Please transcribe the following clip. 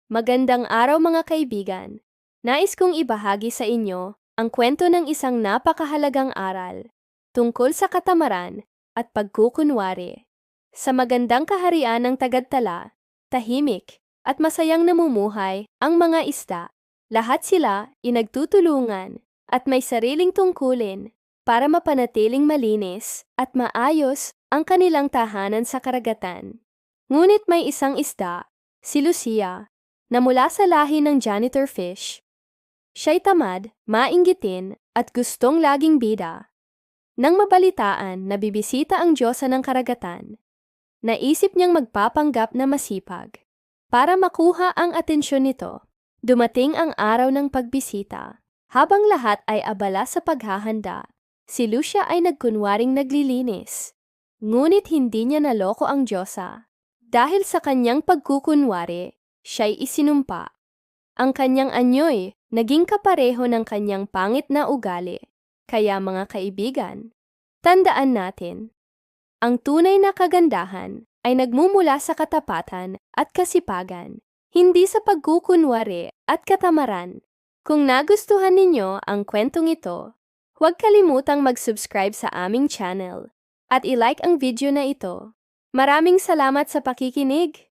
Magandang araw mga kaibigan. Nais kong ibahagi sa inyo ang kwento ng isang napakahalagang aral tungkol sa katamaran at pagkukunwari. Sa magandang kaharian ng Tagadtala, tahimik at masayang namumuhay ang mga isda. Lahat sila inagtutulungan at may sariling tungkulin para mapanatiling malinis at maayos ang kanilang tahanan sa karagatan. Ngunit may isang isda, si Lucia, na mula sa lahi ng janitor fish. Siya'y tamad, mainggitin, at gustong laging bida. Nang mabalitaan na bibisita ang Diyosa ng karagatan, naisip niyang magpapanggap na masipag. Para makuha ang atensyon nito, dumating ang araw ng pagbisita. Habang lahat ay abala sa paghahanda, si Lucia ay nagkunwaring naglilinis. Ngunit hindi niya naloko ang Diyosa. Dahil sa kanyang pagkukunwari, siya'y isinumpa. Ang kanyang anyo'y naging kapareho ng kanyang pangit na ugali. Kaya mga kaibigan, tandaan natin, ang tunay na kagandahan ay nagmumula sa katapatan at kasipagan, hindi sa pagkukunwari at katamaran. Kung nagustuhan ninyo ang kwentong ito, huwag kalimutang mag-subscribe sa aming channel at i-like ang video na ito. Maraming salamat sa pakikinig!